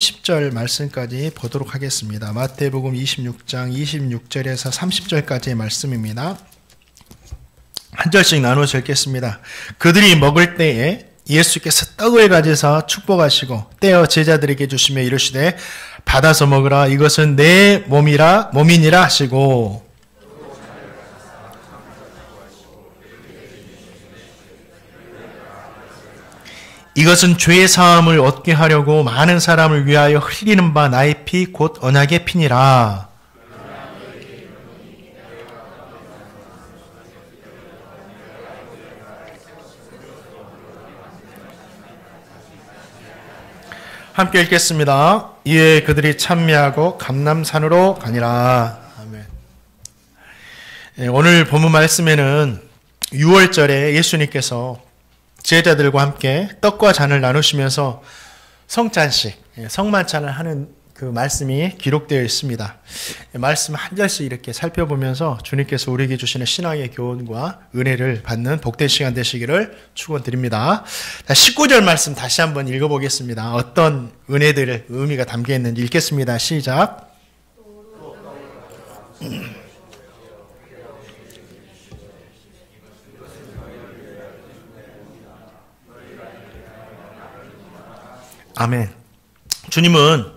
30절 말씀까지 보도록 하겠습니다. 마태복음 26장 26절에서 30절까지의 말씀입니다. 한 절씩 나누어서 읽겠습니다. 그들이 먹을 때에 예수께서 떡을 가지사 축복하시고 떼어 제자들에게 주시며 이르시되 받아서 먹으라 이것은 내 몸이니라 하시고 이것은 죄의 사함을 얻게 하려고 많은 사람을 위하여 흘리는 바 나의 피 곧 언약의 피니라. 함께 읽겠습니다. 이에 그들이 찬미하고 감람산으로 가니라. 아멘. 오늘 본문 말씀에는 6월절에 예수님께서 제자들과 함께 떡과 잔을 나누시면서 성찬식, 성만찬을 하는 그 말씀이 기록되어 있습니다. 말씀 한 절씩 이렇게 살펴보면서 주님께서 우리에게 주시는 신앙의 교훈과 은혜를 받는 복된 시간 되시기를 축원드립니다. 19절 말씀 다시 한번 읽어보겠습니다. 어떤 은혜들, 의미가 담겨 있는지 읽겠습니다. 시작. 아멘. 주님은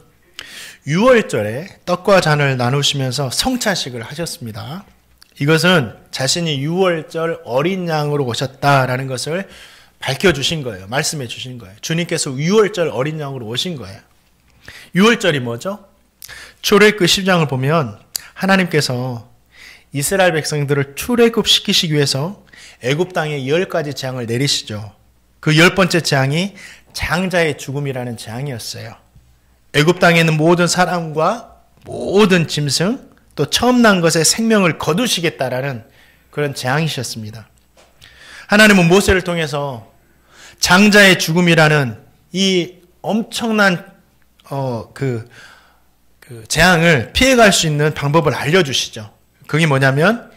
6월절에 떡과 잔을 나누시면서 성찬식을 하셨습니다. 이것은 자신이 6월절 어린 양으로 오셨다라는 것을 밝혀주신 거예요. 말씀해 주신 거예요. 주님께서 6월절 어린 양으로 오신 거예요. 6월절이 뭐죠? 출애굽 10장을 보면 하나님께서 이스라엘 백성들을 출애굽시키시기 위해서 애굽 땅에 10가지 재앙을 내리시죠. 그 10번째 재앙이 장자의 죽음이라는 재앙이었어요. 애굽 땅에 있는 모든 사람과 모든 짐승 또 처음 난 것의 생명을 거두시겠다라는 그런 재앙이셨습니다. 하나님은 모세를 통해서 장자의 죽음이라는 이 엄청난 재앙을 피해갈 수 있는 방법을 알려주시죠. 그게 뭐냐면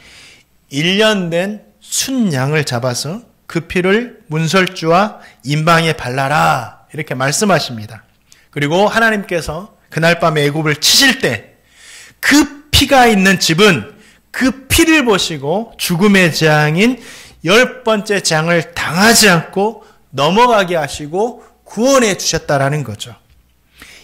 1년 된 순양을 잡아서 그 피를 문설주와 임방에 발라라 이렇게 말씀하십니다. 그리고 하나님께서 그날 밤에 애굽을 치실 때 그 피가 있는 집은 그 피를 보시고 죽음의 재앙인 10번째 재앙을 당하지 않고 넘어가게 하시고 구원해 주셨다라는 거죠.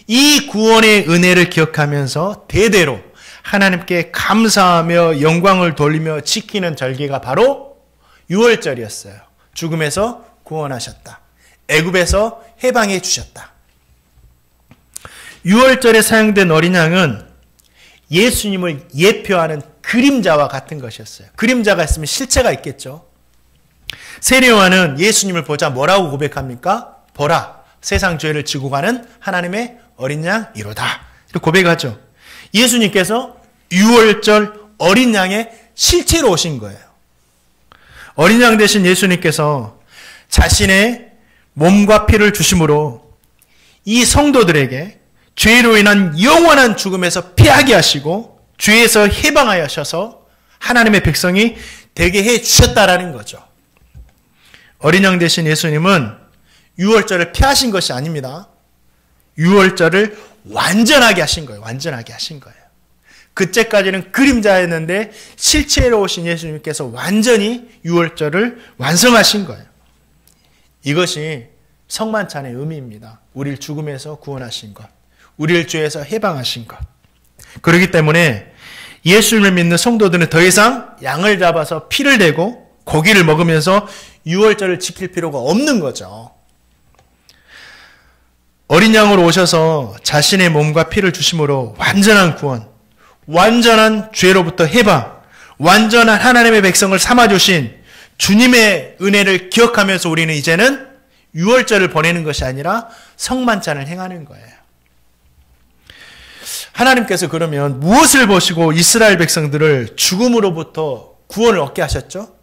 이 구원의 은혜를 기억하면서 대대로 하나님께 감사하며 영광을 돌리며 지키는 절기가 바로 6월절이었어요. 죽음에서 구원하셨다. 애굽에서 해방해 주셨다. 6월절에 사용된 어린 양은 예수님을 예표하는 그림자와 같은 것이었어요. 그림자가 있으면 실체가 있겠죠. 세례요한은 예수님을 보자 뭐라고 고백합니까? 보라, 세상 죄를 지고 가는 하나님의 어린 양 이로다. 이렇게 고백하죠. 예수님께서 6월절 어린 양의 실체로 오신 거예요. 어린 양 대신 예수님께서 자신의 몸과 피를 주심으로 이 성도들에게 죄로 인한 영원한 죽음에서 피하게 하시고 죄에서 해방하여 하셔서 하나님의 백성이 되게 해 주셨다라는 거죠. 어린 양 대신 예수님은 6월절을 피하신 것이 아닙니다. 6월절을 완전하게 하신 거예요. 완전하게 하신 거예요. 그때까지는 그림자였는데 실체로 오신 예수님께서 완전히 6월절을 완성하신 거예요. 이것이 성만찬의 의미입니다. 우리를 죽음에서 구원하신 것. 우리를 죄에서 해방하신 것. 그렇기 때문에 예수님을 믿는 성도들은 더 이상 양을 잡아서 피를 대고 고기를 먹으면서 6월절을 지킬 필요가 없는 거죠. 어린 양으로 오셔서 자신의 몸과 피를 주심으로 완전한 구원, 완전한 죄로부터 해방, 완전한 하나님의 백성을 삼아주신 주님의 은혜를 기억하면서 우리는 이제는 6월절을 보내는 것이 아니라 성만찬을 행하는 거예요. 하나님께서 그러면 무엇을 보시고 이스라엘 백성들을 죽음으로부터 구원을 얻게 하셨죠?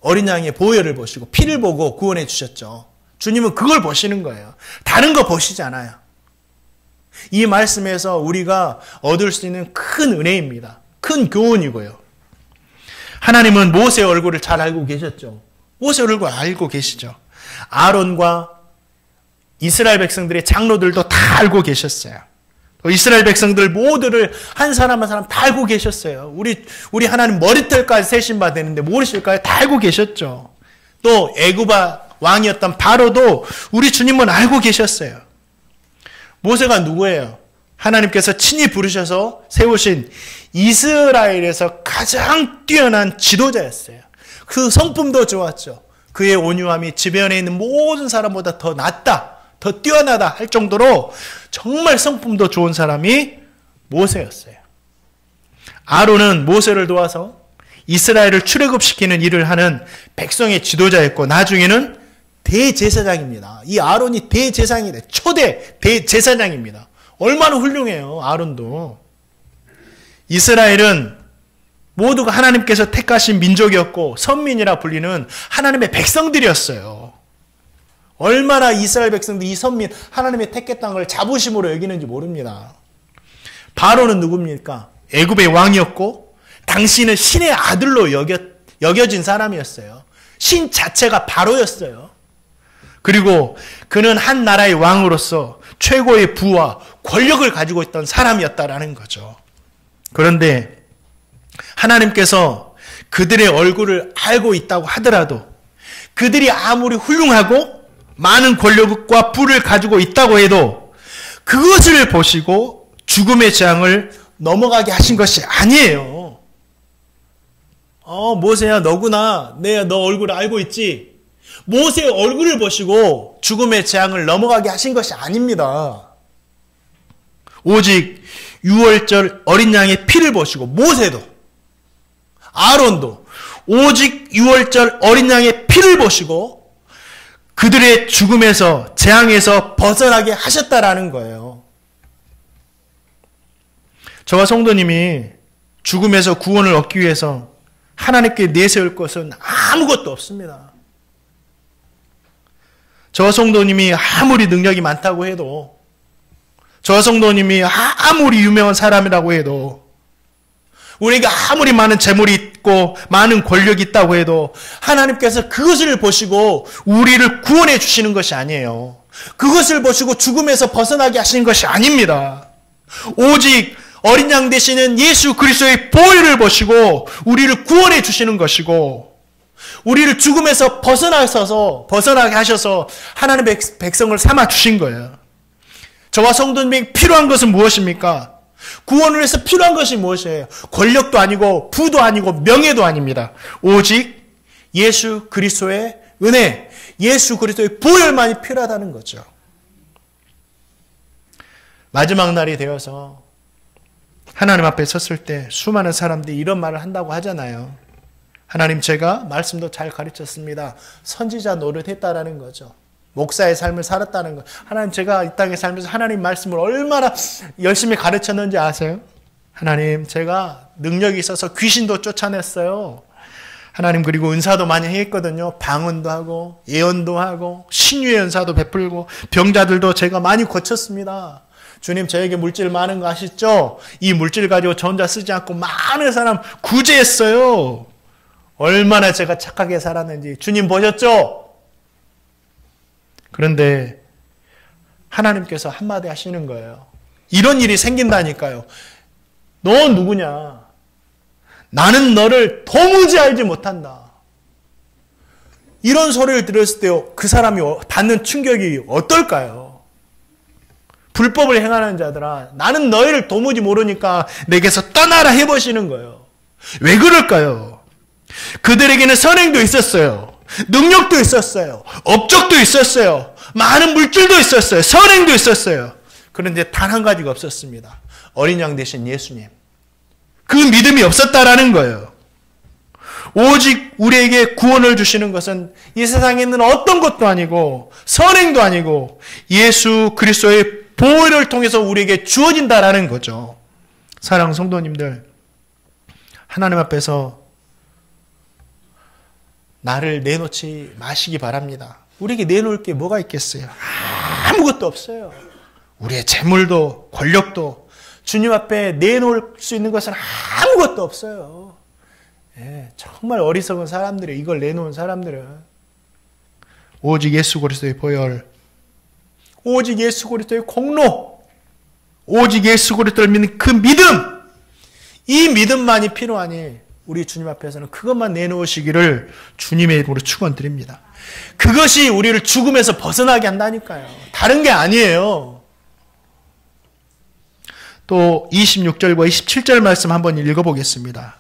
어린 양의 보혈을 보시고 피를 보고 구원해 주셨죠. 주님은 그걸 보시는 거예요. 다른 거 보시지 않아요. 이 말씀에서 우리가 얻을 수 있는 큰 은혜입니다. 큰 교훈이고요. 하나님은 모세의 얼굴을 잘 알고 계셨죠. 모세의 얼굴을 알고 계시죠. 아론과 이스라엘 백성들의 장로들도 다 알고 계셨어요. 이스라엘 백성들 모두를 한 사람 한 사람 다 알고 계셨어요. 우리 하나님 머리털까지 세신 바 되는데 모르실까요? 다 알고 계셨죠. 또 애굽 왕이었던 바로도 우리 주님은 알고 계셨어요. 모세가 누구예요? 하나님께서 친히 부르셔서 세우신 이스라엘에서 가장 뛰어난 지도자였어요. 그 성품도 좋았죠. 그의 온유함이 주변에 있는 모든 사람보다 더 낫다, 더 뛰어나다 할 정도로 정말 성품도 좋은 사람이 모세였어요. 아론은 모세를 도와서 이스라엘을 출애굽시키는 일을 하는 백성의 지도자였고 나중에는 대제사장입니다. 이 아론이 대제사장이래. 초대 대제사장입니다. 얼마나 훌륭해요. 아론도. 이스라엘은 모두가 하나님께서 택하신 민족이었고 선민이라 불리는 하나님의 백성들이었어요. 얼마나 이스라엘 백성들 이 선민 하나님의 택했다는 걸 자부심으로 여기는지 모릅니다. 바로는 누굽니까? 애굽의 왕이었고 당시는 신의 아들로 여겨진 사람이었어요. 신 자체가 바로였어요. 그리고 그는 한 나라의 왕으로서 최고의 부와 권력을 가지고 있던 사람이었다라는 거죠. 그런데 하나님께서 그들의 얼굴을 알고 있다고 하더라도 그들이 아무리 훌륭하고 많은 권력과 부를 가지고 있다고 해도 그것을 보시고 죽음의 재앙을 넘어가게 하신 것이 아니에요. 모세야 너구나. 내가 너 얼굴을 알고 있지. 모세의 얼굴을 보시고 죽음의 재앙을 넘어가게 하신 것이 아닙니다. 오직 유월절 어린 양의 피를 보시고 모세도 아론도 오직 유월절 어린 양의 피를 보시고 그들의 죽음에서 재앙에서 벗어나게 하셨다라는 거예요. 저와 성도님이 죽음에서 구원을 얻기 위해서 하나님께 내세울 것은 아무것도 없습니다. 저와 성도님이 아무리 능력이 많다고 해도 저와 성도님이 아무리 유명한 사람이라고 해도 우리가 아무리 많은 재물이 있고 많은 권력이 있다고 해도 하나님께서 그것을 보시고 우리를 구원해 주시는 것이 아니에요. 그것을 보시고 죽음에서 벗어나게 하시는 것이 아닙니다. 오직 어린 양 되시는 예수 그리스도의 보혈을 보시고 우리를 구원해 주시는 것이고 우리를 죽음에서 벗어나게 하셔서 하나님의 백성을 삼아 주신 거예요. 저와 성도님에게 필요한 것은 무엇입니까? 구원을 위해서 필요한 것이 무엇이에요? 권력도 아니고 부도 아니고 명예도 아닙니다. 오직 예수 그리스도의 은혜, 예수 그리스도의 보혈만이 필요하다는 거죠. 마지막 날이 되어서 하나님 앞에 섰을 때 수많은 사람들이 이런 말을 한다고 하잖아요. 하나님, 제가 말씀도 잘 가르쳤습니다. 선지자 노릇했다라는 거죠. 목사의 삶을 살았다는 거. 하나님, 제가 이 땅에 살면서 하나님 말씀을 얼마나 열심히 가르쳤는지 아세요? 하나님, 제가 능력이 있어서 귀신도 쫓아냈어요. 하나님, 그리고 은사도 많이 했거든요. 방언도 하고 예언도 하고 신유의 은사도 베풀고 병자들도 제가 많이 고쳤습니다. 주님, 저에게 물질 많은 거 아시죠? 이 물질 가지고 저 혼자 쓰지 않고 많은 사람 구제했어요. 얼마나 제가 착하게 살았는지 주님 보셨죠? 그런데 하나님께서 한마디 하시는 거예요. 이런 일이 생긴다니까요. 너 누구냐? 나는 너를 도무지 알지 못한다. 이런 소리를 들었을 때 그 사람이 받는 충격이 어떨까요? 불법을 행하는 자들아, 나는 너희를 도무지 모르니까 내게서 떠나라 해보시는 거예요. 왜 그럴까요? 그들에게는 선행도 있었어요. 능력도 있었어요. 업적도 있었어요. 많은 물질도 있었어요. 선행도 있었어요. 그런데 단 한 가지가 없었습니다. 어린 양 되신 예수님. 그 믿음이 없었다라는 거예요. 오직 우리에게 구원을 주시는 것은 이 세상에 있는 어떤 것도 아니고 선행도 아니고 예수 그리스도의 보혈을 통해서 우리에게 주어진다라는 거죠. 사랑하는 성도님들, 하나님 앞에서 나를 내놓지 마시기 바랍니다. 우리에게 내놓을 게 뭐가 있겠어요? 아무것도 없어요. 우리의 재물도 권력도 주님 앞에 내놓을 수 있는 것은 아무것도 없어요. 정말 어리석은 사람들이 이걸 내놓은 사람들은 오직 예수 그리스도의 보혈, 오직 예수 그리스도의 공로, 오직 예수 그리스도를 믿는 그 믿음, 이 믿음만이 필요하니 우리 주님 앞에서는 그것만 내놓으시기를 주님의 이름으로 축원드립니다. 그것이 우리를 죽음에서 벗어나게 한다니까요. 다른 게 아니에요. 또 26절과 27절 말씀 한번 읽어보겠습니다.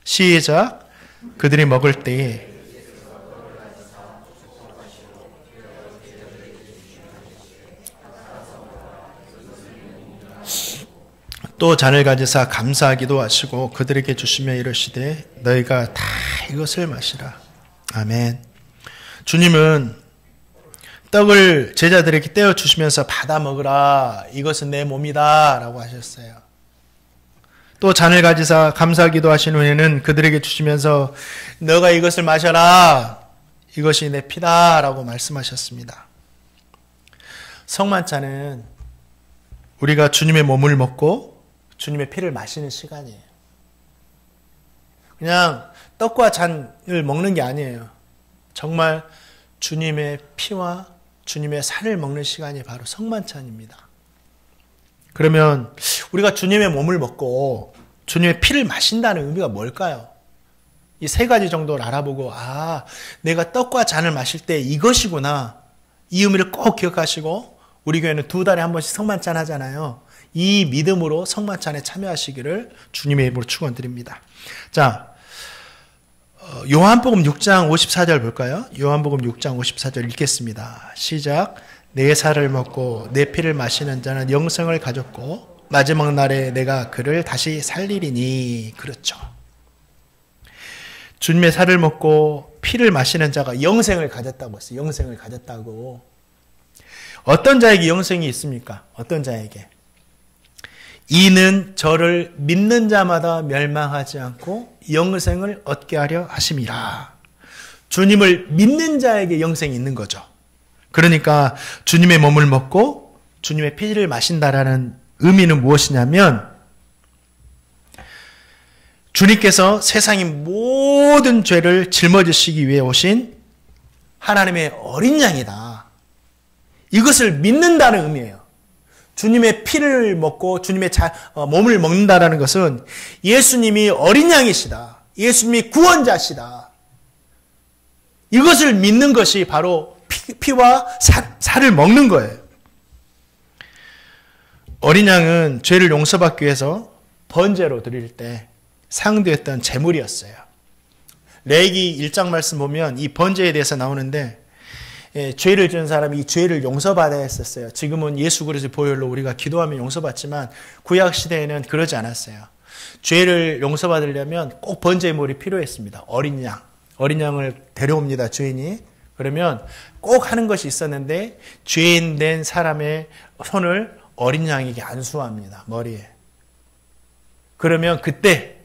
시작. 그들이 먹을 때에 또 잔을 가지사 감사하기도 하시고 그들에게 주시며 이르시되 너희가 다 이것을 마시라. 아멘. 주님은 떡을 제자들에게 떼어 주시면서 받아 먹으라. 이것은 내 몸이다 라고 하셨어요. 또 잔을 가지사 감사하기도 하신 후에는 그들에게 주시면서 너가 이것을 마셔라. 이것이 내 피다 라고 말씀하셨습니다. 성만찬은 우리가 주님의 몸을 먹고 주님의 피를 마시는 시간이에요. 그냥 떡과 잔을 먹는 게 아니에요. 정말 주님의 피와 주님의 살을 먹는 시간이 바로 성만찬입니다. 그러면 우리가 주님의 몸을 먹고 주님의 피를 마신다는 의미가 뭘까요? 이 세 가지 정도를 알아보고 내가 떡과 잔을 마실 때 이것이구나. 이 의미를 꼭 기억하시고 우리 교회는 2달에 한 번씩 성만찬 하잖아요. 이 믿음으로 성만찬에 참여하시기를 주님의 이름으로 축원드립니다. 자, 요한복음 6장 54절 볼까요? 요한복음 6장 54절 읽겠습니다. 시작. 내 살을 먹고 내 피를 마시는 자는 영생을 가졌고 마지막 날에 내가 그를 다시 살리리니. 그렇죠. 주님의 살을 먹고 피를 마시는 자가 영생을 가졌다고 했어요. 영생을 가졌다고. 어떤 자에게 영생이 있습니까? 어떤 자에게? 이는 저를 믿는 자마다 멸망하지 않고 영생을 얻게 하려 하심이라. 주님을 믿는 자에게 영생이 있는 거죠. 그러니까 주님의 몸을 먹고 주님의 피를 마신다라는 의미는 무엇이냐면 주님께서 세상의 모든 죄를 짊어지시기 위해 오신 하나님의 어린 양이다. 이것을 믿는다는 의미예요. 주님의 피를 먹고 주님의 몸을 먹는다라는 것은 예수님이 어린 양이시다. 예수님이 구원자시다. 이것을 믿는 것이 바로 피와 살을 먹는 거예요. 어린 양은 죄를 용서받기 위해서 번제로 드릴 때 상도했던 제물이었어요. 레위기 1장 말씀 보면 이 번제에 대해서 나오는데 죄를 지은 사람이 이 죄를 용서받아야 했었어요. 지금은 예수 그리스도의 보혈로 우리가 기도하면 용서받지만 구약 시대에는 그러지 않았어요. 죄를 용서받으려면 꼭 번제물이 필요했습니다. 어린 양. 어린 양을 데려옵니다. 죄인이. 그러면 꼭 하는 것이 있었는데 죄인 된 사람의 손을 어린 양에게 안수합니다. 머리에. 그러면 그때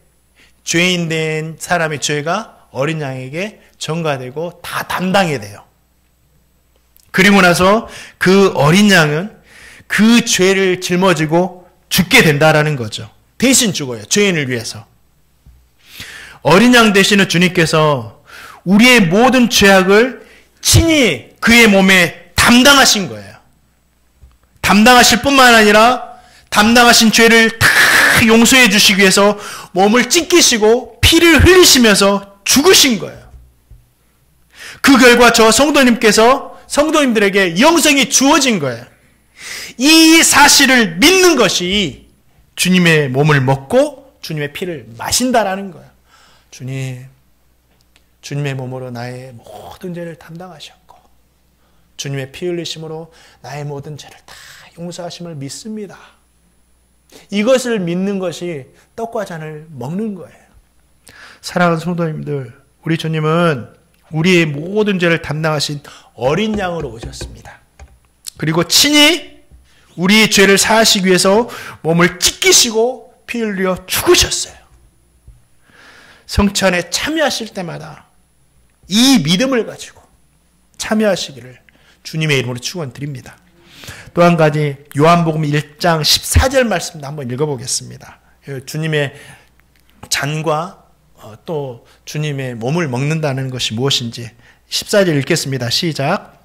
죄인 된 사람의 죄가 어린 양에게 전가되고 다 담당이 돼요. 그리고 나서 그 어린 양은 그 죄를 짊어지고 죽게 된다라는 거죠. 대신 죽어요. 죄인을 위해서. 어린 양 되시는 주님께서 우리의 모든 죄악을 친히 그의 몸에 담당하신 거예요. 담당하실 뿐만 아니라 담당하신 죄를 다 용서해 주시기 위해서 몸을 찢기시고 피를 흘리시면서 죽으신 거예요. 그 결과 저 성도님들에게 영생이 주어진 거예요. 이 사실을 믿는 것이 주님의 몸을 먹고 주님의 피를 마신다라는 거예요. 주님의 몸으로 나의 모든 죄를 담당하셨고 주님의 피 흘리심으로 나의 모든 죄를 다 용서하심을 믿습니다. 이것을 믿는 것이 떡과 잔을 먹는 거예요. 사랑하는 성도님들, 우리 주님은 우리의 모든 죄를 담당하신 어린 양으로 오셨습니다. 그리고 친히 우리의 죄를 사하시기 위해서 몸을 찢기시고 피 흘려 죽으셨어요. 성찬에 참여하실 때마다 이 믿음을 가지고 참여하시기를 주님의 이름으로 축원드립니다. 또 한 가지 요한복음 1장 14절 말씀도 한번 읽어보겠습니다. 주님의 잔과 또 주님의 몸을 먹는다는 것이 무엇인지 14절 읽겠습니다. 시작.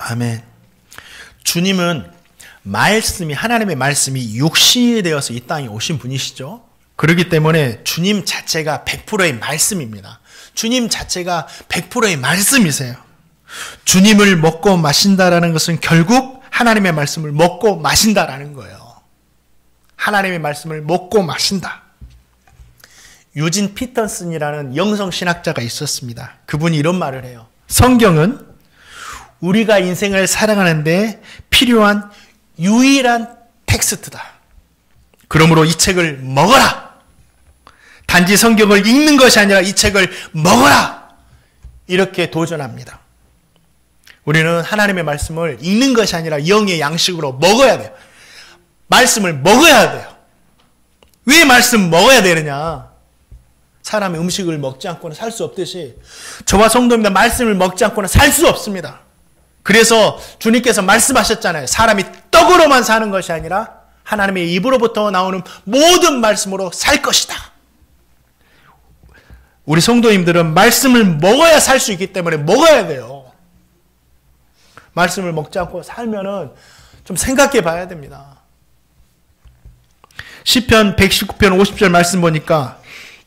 아멘. 주님은 하나님의 말씀이 육신이 되어서 이 땅에 오신 분이시죠. 그렇기 때문에 주님 자체가 100%의 말씀입니다. 주님 자체가 100%의 말씀이세요. 주님을 먹고 마신다라는 것은 결국 하나님의 말씀을 먹고 마신다라는 거예요. 하나님의 말씀을 먹고 마신다. 유진 피터슨이라는 영성신학자가 있었습니다. 그분이 이런 말을 해요. 성경은 우리가 인생을 살아가는데 필요한 유일한 텍스트다. 그러므로 이 책을 먹어라. 단지 성경을 읽는 것이 아니라 이 책을 먹어라. 이렇게 도전합니다. 우리는 하나님의 말씀을 읽는 것이 아니라 영의 양식으로 먹어야 돼요. 말씀을 먹어야 돼요. 왜 말씀 먹어야 되느냐? 사람이 음식을 먹지 않고는 살 수 없듯이 저와 성도입니다. 말씀을 먹지 않고는 살 수 없습니다. 그래서 주님께서 말씀하셨잖아요. 사람이 떡으로만 사는 것이 아니라 하나님의 입으로부터 나오는 모든 말씀으로 살 것이다. 우리 성도님들은 말씀을 먹어야 살 수 있기 때문에 먹어야 돼요. 말씀을 먹지 않고 살면은 좀 생각해 봐야 됩니다. 시편 119편 50절 말씀 보니까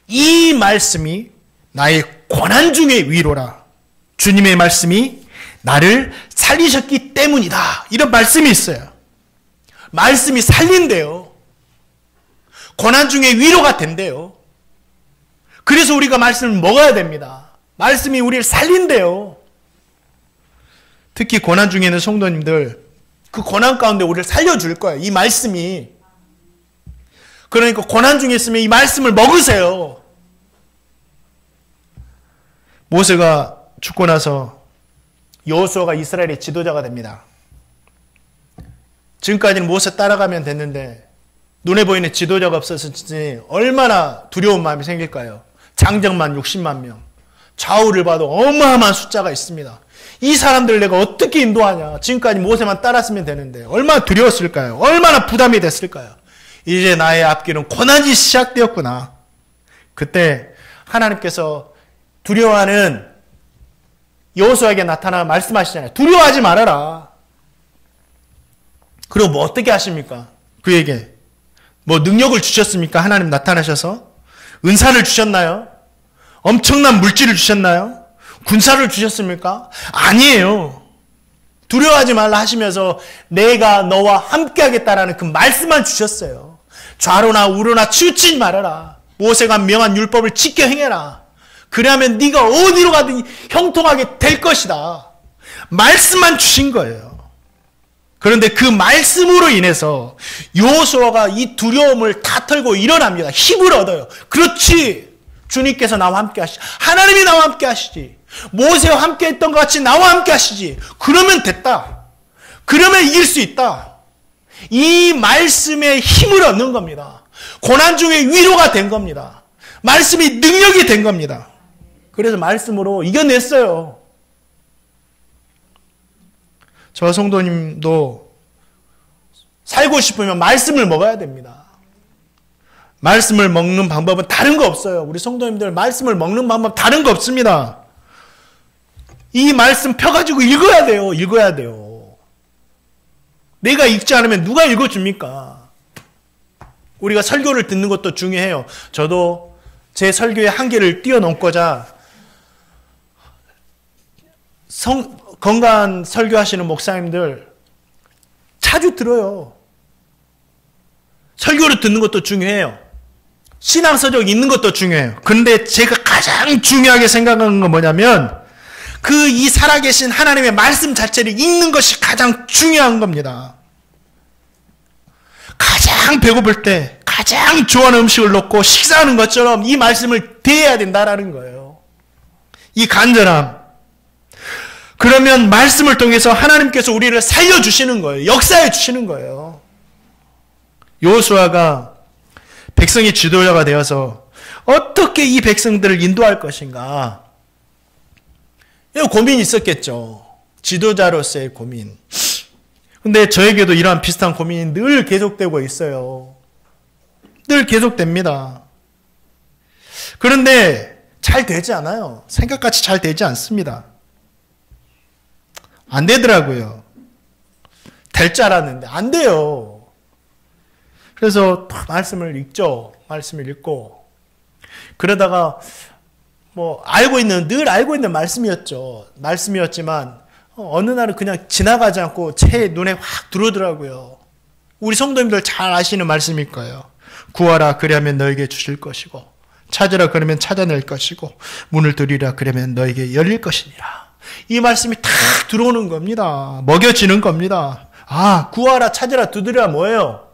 이 말씀이 나의 고난 중의 위로라. 주님의 말씀이 나를 살리셨기 때문이다. 이런 말씀이 있어요. 말씀이 살린대요. 고난 중에 위로가 된대요. 그래서 우리가 말씀을 먹어야 됩니다. 말씀이 우리를 살린대요. 특히 고난 중에 있는 성도님들, 그 고난 가운데 우리를 살려줄 거예요. 이 말씀이. 그러니까 고난 중에 있으면 이 말씀을 먹으세요. 모세가 죽고 나서 여호수아가 이스라엘의 지도자가 됩니다. 지금까지는 모세 따라가면 됐는데 눈에 보이는 지도자가 없었을지 얼마나 두려운 마음이 생길까요? 장정만 60만 명. 좌우를 봐도 어마어마한 숫자가 있습니다. 이 사람들 내가 어떻게 인도하냐. 지금까지 모세만 따랐으면 되는데 얼마나 두려웠을까요? 얼마나 부담이 됐을까요? 이제 나의 앞길은 고난이 시작되었구나. 그때 하나님께서 두려워하는 여호수아에게 나타나 말씀하시잖아요. 두려워하지 말아라. 그리고 뭐 어떻게 하십니까? 그에게 뭐 능력을 주셨습니까? 하나님 나타나셔서 은사를 주셨나요? 엄청난 물질을 주셨나요? 군사를 주셨습니까? 아니에요. 두려워하지 말라 하시면서 내가 너와 함께 하겠다라는 그 말씀만 주셨어요. 좌로나 우로나 치우치지 말아라. 모세가 명한 율법을 지켜 행해라. 그러면 네가 어디로 가든 형통하게 될 것이다. 말씀만 주신 거예요. 그런데 그 말씀으로 인해서 여호수아가 이 두려움을 다 털고 일어납니다. 힘을 얻어요. 그렇지. 주님께서 나와 함께 하시지. 하나님이 나와 함께 하시지. 모세와 함께 했던 것 같이 나와 함께 하시지. 그러면 됐다. 그러면 이길 수 있다. 이 말씀에 힘을 얻는 겁니다. 고난 중에 위로가 된 겁니다. 말씀이 능력이 된 겁니다. 그래서 말씀으로 이겨냈어요. 저 성도님도 살고 싶으면 말씀을 먹어야 됩니다. 말씀을 먹는 방법은 다른 거 없어요. 우리 성도님들 말씀을 먹는 방법 다른 거 없습니다. 이 말씀 펴가지고 읽어야 돼요. 읽어야 돼요. 내가 읽지 않으면 누가 읽어줍니까? 우리가 설교를 듣는 것도 중요해요. 저도 제 설교의 한계를 뛰어넘고자 건강한 설교하시는 목사님들 자주 들어요. 설교를 듣는 것도 중요해요. 신앙서적 읽는 것도 중요해요. 그런데 제가 가장 중요하게 생각하는 건 뭐냐면 이 살아계신 하나님의 말씀 자체를 읽는 것이 가장 중요한 겁니다. 가장 배고플 때 가장 좋아하는 음식을 놓고 식사하는 것처럼 이 말씀을 대해야 된다라는 거예요. 이 간절함. 그러면 말씀을 통해서 하나님께서 우리를 살려주시는 거예요. 역사해 주시는 거예요. 여호수아가 백성의 지도자가 되어서 어떻게 이 백성들을 인도할 것인가. 이 고민이 있었겠죠. 지도자로서의 고민. 근데 저에게도 이러한 비슷한 고민이 늘 계속되고 있어요. 늘 계속됩니다. 그런데 잘 되지 않아요. 생각같이 잘 되지 않습니다. 안 되더라고요. 될 줄 알았는데 안 돼요. 그래서 말씀을 읽죠. 말씀을 읽고 그러다가 늘 알고 있는 말씀이었죠. 말씀이었지만 어느 날은 그냥 지나가지 않고 제 눈에 확 들어오더라고요. 우리 성도님들 잘 아시는 말씀일 거예요. 구하라 그리하면 너에게 주실 것이고 찾으라 그러면 찾아낼 것이고 문을 두드리라 그러면 너에게 열릴 것이니라. 이 말씀이 탁 들어오는 겁니다. 먹여지는 겁니다. 구하라 찾으라 두드리라 뭐예요?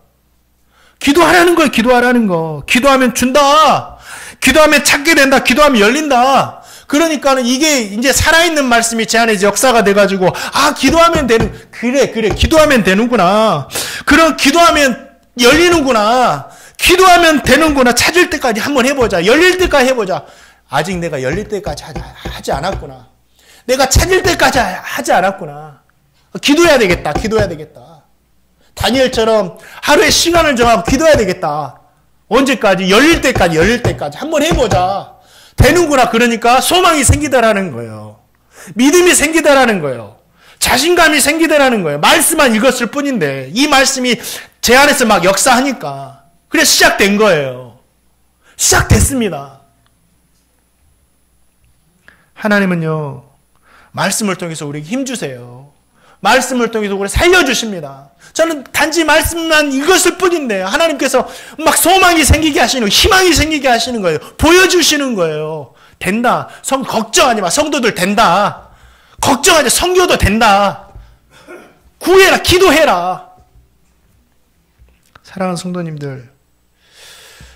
기도하라는 거예요. 기도하라는 거. 기도하면 준다. 기도하면 찾게 된다. 기도하면 열린다. 그러니까는 이게 이제 살아있는 말씀이 제 안에 역사가 돼가지고 기도하면 그래 기도하면 되는구나. 그럼 기도하면 열리는구나. 기도하면 되는구나. 찾을 때까지 한번 해보자. 열릴 때까지 해보자. 아직 내가 열릴 때까지 하지 않았구나. 내가 찾을 때까지 하지 않았구나. 기도해야 되겠다. 기도해야 되겠다. 다니엘처럼 하루에 시간을 정하고 기도해야 되겠다. 언제까지? 열릴 때까지 한번 해보자. 되는구나. 그러니까 소망이 생기다라는 거예요. 믿음이 생기다라는 거예요. 자신감이 생기다라는 거예요. 말씀만 읽었을 뿐인데 이 말씀이 제 안에서 막 역사하니까 그래 시작된 거예요. 시작됐습니다. 하나님은요 말씀을 통해서 우리에게 힘주세요. 말씀을 통해서 우리를 살려주십니다. 저는 단지 말씀만 읽었을 뿐인데 하나님께서 막 소망이 생기게 하시는 희망이 생기게 하시는 거예요. 보여주시는 거예요. 된다. 걱정하지 마. 성도들 된다. 걱정하지 마. 성교도 된다. 구해라. 기도해라. 사랑하는 성도님들,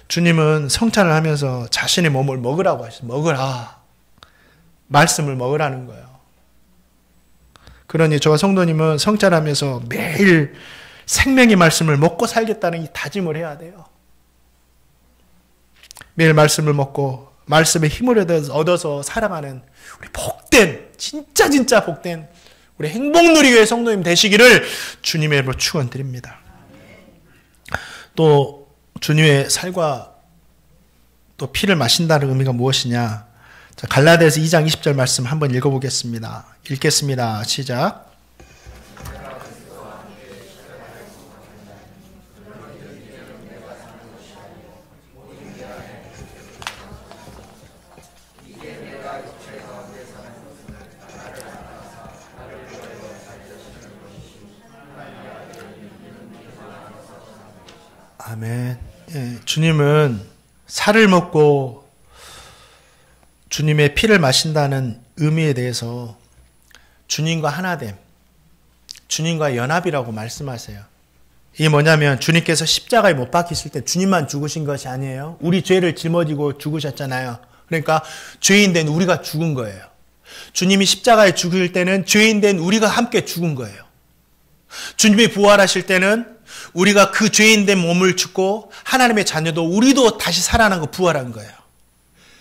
주님은 성찬을 하면서 자신의 몸을 먹으라고 하셨어요. 먹으라. 말씀을 먹으라는 거예요. 그러니 저와 성도님은 성찬하면서 매일 생명의 말씀을 먹고 살겠다는 이 다짐을 해야 돼요. 매일 말씀을 먹고 말씀의 힘을 얻어서 살아가는 우리 복된 진짜 복된 우리 행복누리교회 성도님 되시기를 주님의 이름으로 축원드립니다. 또 주님의 살과 또 피를 마신다는 의미가 무엇이냐? 자, 갈라디아서 2장 20절 말씀 한번 읽어보겠습니다. 읽겠습니다. 시작. 아멘. 주님은 살을 먹고 주님의 피를 마신다는 의미에 대해서 주님과 하나됨, 주님과 연합이라고 말씀하세요. 이게 뭐냐면 주님께서 십자가에 못 박히실 때 주님만 죽으신 것이 아니에요. 우리 죄를 짊어지고 죽으셨잖아요. 그러니까 죄인 된 우리가 죽은 거예요. 주님이 십자가에 죽을 때는 죄인 된 우리가 함께 죽은 거예요. 주님이 부활하실 때는 우리가 그 죄인 된 몸을 죽고 하나님의 자녀도 우리도 다시 살아나고 부활한 거예요.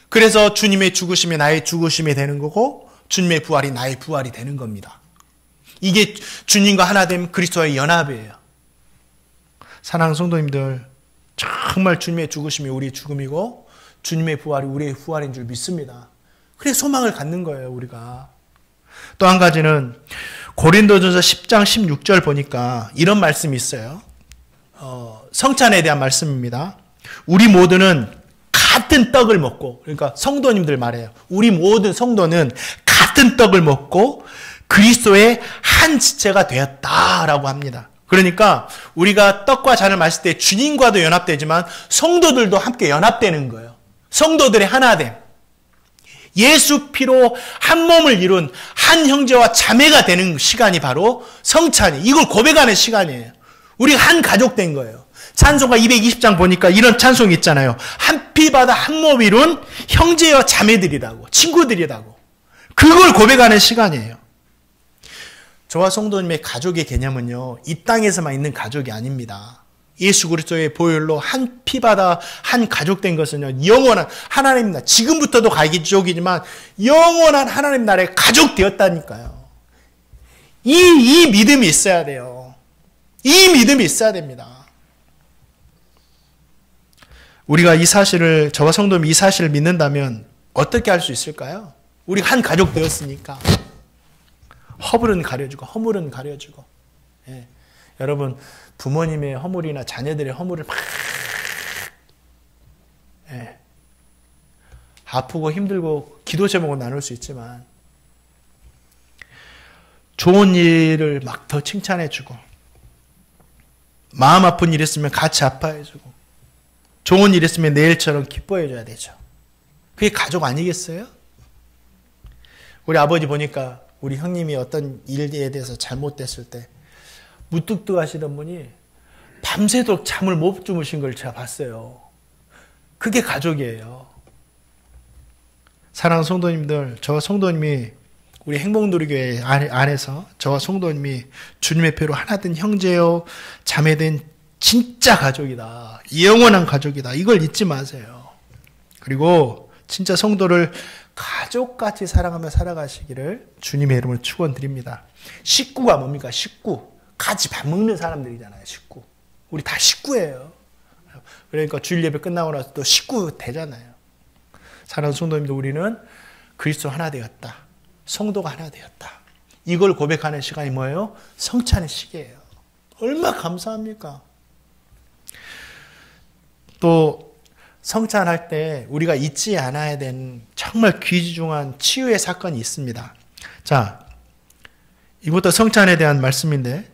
그래서 주님의 죽으심이 나의 죽으심이 되는 거고 주님의 부활이 나의 부활이 되는 겁니다. 이게 주님과 하나됨 그리스도의 연합이에요. 사랑하는 성도님들, 정말 주님의 죽으심이 우리의 죽음이고 주님의 부활이 우리의 부활인 줄 믿습니다. 그래서 소망을 갖는 거예요, 우리가. 또 한 가지는 고린도전서 10장 16절 보니까 이런 말씀이 있어요. 성찬에 대한 말씀입니다. 우리 모두는 같은 떡을 먹고, 그러니까 성도님들 말해요. 우리 모든 성도는 같은 떡을 먹고 그리스도의 한 지체가 되었다라고 합니다. 그러니까 우리가 떡과 잔을 마실 때 주님과도 연합되지만 성도들도 함께 연합되는 거예요. 성도들의 하나됨. 예수 피로 한 몸을 이룬 한 형제와 자매가 되는 시간이 바로 성찬이. 이걸 고백하는 시간이에요. 우리가 한 가족 된 거예요. 찬송가 220장 보니까 이런 찬송이 있잖아요. 한 피 받아 한 몸 이룬 형제와 자매들이라고, 친구들이라고. 그걸 고백하는 시간이에요. 저와 성도님의 가족의 개념은요, 이 땅에서만 있는 가족이 아닙니다. 예수 그리스도의 보혈로 한 피 받아 한 가족 된 것은요, 영원한 하나님 나라, 지금부터도 가족이지만 영원한 하나님 나라의 가족 되었다니까요. 이 믿음이 있어야 돼요. 이 믿음이 있어야 됩니다. 우리가 이 사실을, 저와 성도님이 이 사실을 믿는다면 어떻게 할 수 있을까요? 우리가 한 가족 되었으니까. 허물은 가려주고 허물은 가려주고. 예. 여러분 부모님의 허물이나 자녀들의 허물을 막 아프고 힘들고 기도 제목을 나눌 수 있지만 좋은 일을 막 더 칭찬해주고 마음 아픈 일 있으면 같이 아파해주고 좋은 일 있으면 내일처럼 기뻐해줘야 되죠. 그게 가족 아니겠어요? 우리 아버지 보니까 우리 형님이 어떤 일에 대해서 잘못됐을 때 무뚝뚝하시던 분이 밤새도록 잠을 못 주무신 걸 제가 봤어요. 그게 가족이에요. 사랑하는 성도님들, 저 성도님이 우리 행복누리교회 안에서 저 성도님이 주님의 표로 하나 된 형제요 자매된 진짜 가족이다. 영원한 가족이다. 이걸 잊지 마세요. 그리고 진짜 성도를 가족같이 사랑하며 살아가시기를 주님의 이름으로 축원드립니다. 식구가 뭡니까? 식구. 같이 밥 먹는 사람들이잖아요. 식구. 우리 다 식구예요. 그러니까 주일 예배 끝나고 나서 또 식구 되잖아요. 사랑하는 성도님들, 우리는 그리스도 하나 되었다. 성도가 하나 되었다. 이걸 고백하는 시간이 뭐예요? 성찬의 시기예요. 얼마나 감사합니까? 또 성찬할 때 우리가 잊지 않아야 되는 정말 귀중한 치유의 사건이 있습니다. 자, 이것도 성찬에 대한 말씀인데,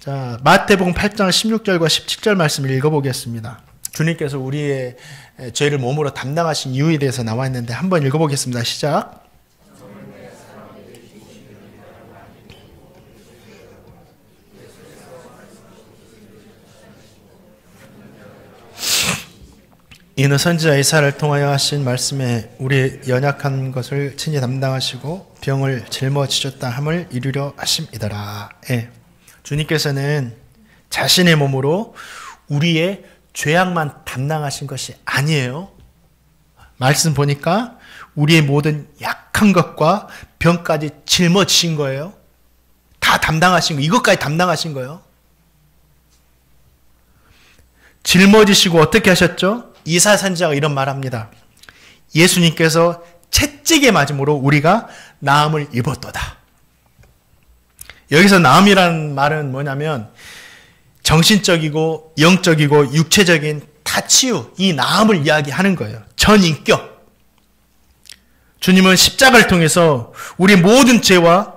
자, 마태복음 8장 16절과 17절 말씀을 읽어보겠습니다. 주님께서 우리의 죄를 몸으로 담당하신 이유에 대해서 나와 있는데 한번 읽어보겠습니다. 시작. 이는 선지자 이사야를 통하여 하신 말씀에 우리 연약한 것을 친히 담당하시고 병을 짊어지셨다 함을 이루려 하심이더라. 예. 주님께서는 자신의 몸으로 우리의 죄악만 담당하신 것이 아니에요. 말씀 보니까 우리의 모든 약한 것과 병까지 짊어지신 거예요. 다 담당하신 거, 이것까지 담당하신 거예요. 짊어지시고 어떻게 하셨죠? 이사야 선지자가 이런 말합니다. 예수님께서 채찍에 맞음으로 우리가 나음을 입었도다. 여기서 나음이라는 말은 뭐냐면 정신적이고 영적이고 육체적인 다 치유, 이 나음을 이야기하는 거예요. 전인격. 주님은 십자가를 통해서 우리 모든 죄와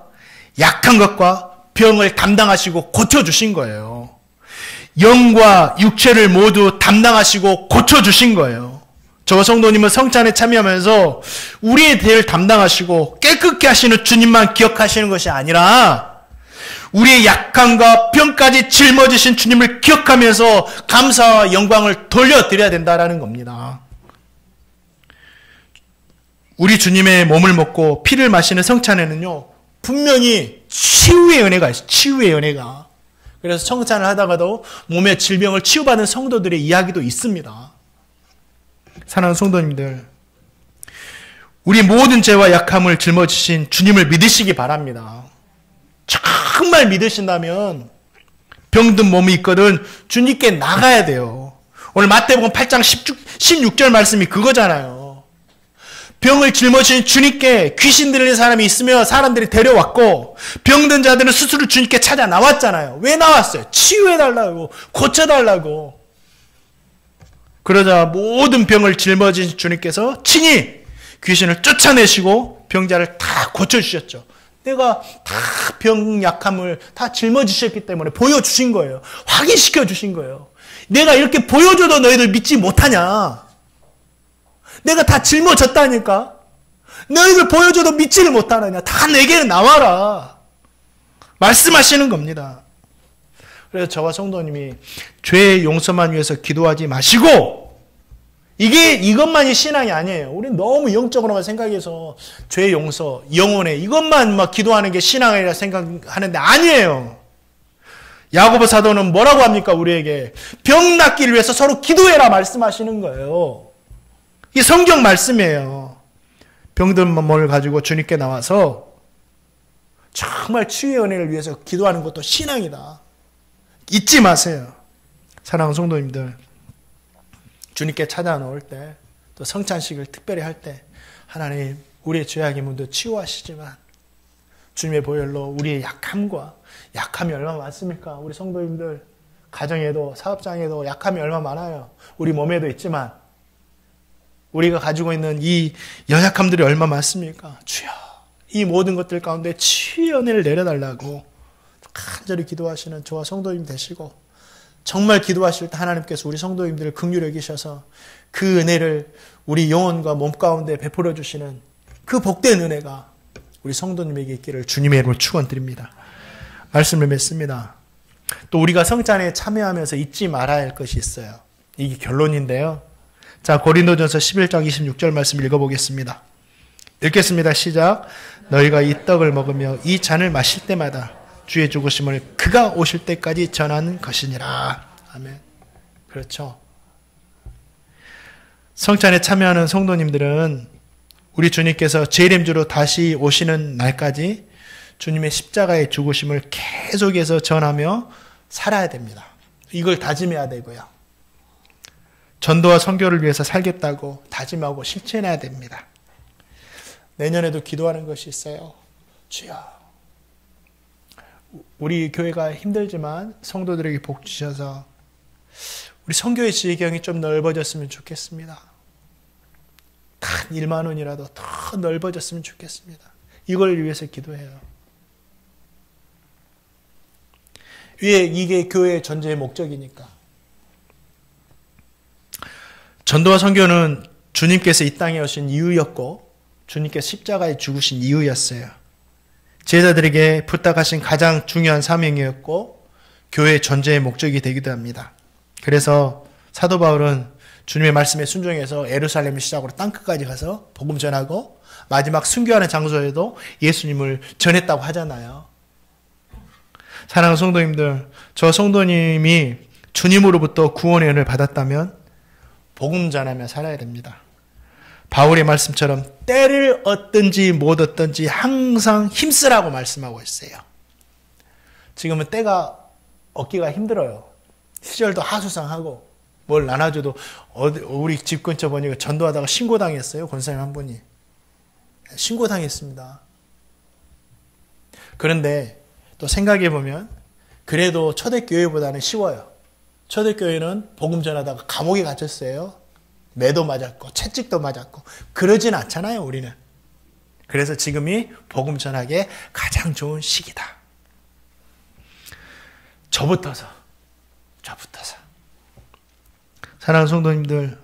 약한 것과 병을 담당하시고 고쳐주신 거예요. 영과 육체를 모두 담당하시고 고쳐주신 거예요. 저 성도님은 성찬에 참여하면서 우리의 죄를 담당하시고 깨끗게 하시는 주님만 기억하시는 것이 아니라 우리의 약함과 병까지 짊어지신 주님을 기억하면서 감사와 영광을 돌려드려야 된다는 겁니다. 우리 주님의 몸을 먹고 피를 마시는 성찬에는요, 분명히 치유의 은혜가 있어요. 치유의 은혜가. 그래서 성찬을 하다가도 몸의 질병을 치유받은 성도들의 이야기도 있습니다. 사랑하는 성도님들, 우리 모든 죄와 약함을 짊어지신 주님을 믿으시기 바랍니다. 정말 믿으신다면 병든 몸이 있거든 주님께 나가야 돼요. 오늘 마태복음 8장 16절 말씀이 그거잖아요. 병을 짊어지신 주님께 귀신 들린 사람이 있으며 사람들이 데려왔고 병든 자들은 스스로 주님께 찾아 나왔잖아요. 왜 나왔어요? 치유해달라고, 고쳐달라고. 그러자 모든 병을 짊어지신 주님께서 친히 귀신을 쫓아내시고 병자를 다 고쳐주셨죠. 내가 다 병 약함을 다 짊어지셨기 때문에 보여주신 거예요. 확인시켜 주신 거예요. 내가 이렇게 보여줘도 너희들 믿지 못하냐? 내가 다 짊어졌다니까? 너희들 보여줘도 믿지를 못하느냐? 다 내게 나와라. 말씀하시는 겁니다. 그래서 저와 성도님이 죄의 용서만 위해서 기도하지 마시고, 이것만이 신앙이 아니에요. 우리는 너무 영적으로만 생각해서 죄의 용서, 영혼에 이것만 막 기도하는 게 신앙이라 생각하는데 아니에요. 야고보 사도는 뭐라고 합니까? 우리에게 병 낫기를 위해서 서로 기도해라 말씀하시는 거예요. 이 성경 말씀이에요. 병든 몸을 가지고 주님께 나와서 정말 치유의 은혜를 위해서 기도하는 것도 신앙이다. 잊지 마세요. 사랑하는 성도님들, 주님께 찾아놓을 때, 또 성찬식을 특별히 할 때 하나님 우리의 죄악의 문도 치유하시지만 주님의 보혈로 우리의 약함이 얼마나 많습니까? 우리 성도님들 가정에도 사업장에도 약함이 얼마나 많아요. 우리 몸에도 있지만 우리가 가지고 있는 이 연약함들이 얼마나 많습니까? 주여, 이 모든 것들 가운데 치유의 은혜를 내려달라고 간절히 기도하시는 저와 성도님 되시고, 정말 기도하실 때 하나님께서 우리 성도님들을 긍휼히 여기셔서 그 은혜를 우리 영혼과 몸 가운데 베풀어 주시는 그 복된 은혜가 우리 성도님에게 있기를 주님의 이름으로 축원드립니다. 말씀을 맺습니다. 또 우리가 성찬에 참여하면서 잊지 말아야 할 것이 있어요. 이게 결론인데요. 자, 고린도전서 11장 26절 말씀 읽어보겠습니다. 읽겠습니다. 시작. 너희가 이 떡을 먹으며 이 잔을 마실 때마다 주의 죽으심을 그가 오실 때까지 전하는 것이니라. 아멘. 그렇죠. 성찬에 참여하는 성도님들은 우리 주님께서 재림주로 다시 오시는 날까지 주님의 십자가의 죽으심을 계속해서 전하며 살아야 됩니다. 이걸 다짐해야 되고요. 전도와 선교를 위해서 살겠다고 다짐하고 실천해야 됩니다. 내년에도 기도하는 것이 있어요. 주여, 우리 교회가 힘들지만 성도들에게 복 주셔서 우리 선교의 지경이 좀 넓어졌으면 좋겠습니다. 단 1만 원이라도 더 넓어졌으면 좋겠습니다. 이걸 위해서 기도해요. 이게 교회의 전제의 목적이니까. 전도와 선교는 주님께서 이 땅에 오신 이유였고 주님께서 십자가에 죽으신 이유였어요. 제자들에게 부탁하신 가장 중요한 사명이었고 교회의 전제의 목적이 되기도 합니다. 그래서 사도 바울은 주님의 말씀에 순종해서 예루살렘을 시작으로 땅끝까지 가서 복음 전하고 마지막 순교하는 장소에도 예수님을 전했다고 하잖아요. 사랑하는 성도님들, 저 성도님이 주님으로부터 구원의 은혜를 받았다면 복음 전하며 살아야 됩니다. 바울의 말씀처럼 때를 얻든지 못 얻든지 항상 힘쓰라고 말씀하고 있어요. 지금은 때가 얻기가 힘들어요. 시절도 하수상하고 뭘 나눠줘도 우리 집 근처 보니까 전도하다가 신고당했어요. 권사님 한 분이. 신고당했습니다. 그런데 또 생각해보면 그래도 초대교회보다는 쉬워요. 초대교회는 복음 전하다가 감옥에 갇혔어요. 매도 맞았고 채찍도 맞았고 그러진 않잖아요, 우리는. 그래서 지금이 복음 전하기에 가장 좋은 시기다. 저부터서. 사랑하는 성도님들,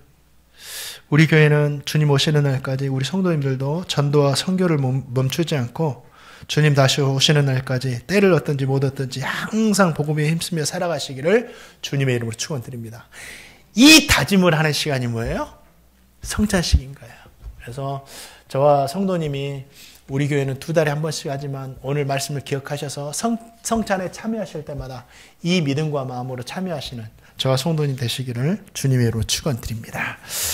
우리 교회는 주님 오시는 날까지 우리 성도님들도 전도와 선교를 멈추지 않고 주님 다시 오시는 날까지 때를 얻든지 못 얻든지 항상 복음에 힘쓰며 살아가시기를 주님의 이름으로 축원드립니다. 이 다짐을 하는 시간이 뭐예요? 성찬식인 거예요. 그래서 저와 성도님이 우리 교회는 2달에 한 번씩 하지만 오늘 말씀을 기억하셔서 성찬에 참여하실 때마다 이 믿음과 마음으로 참여하시는 저와 성도님 되시기를 주님의 이름으로 축원드립니다.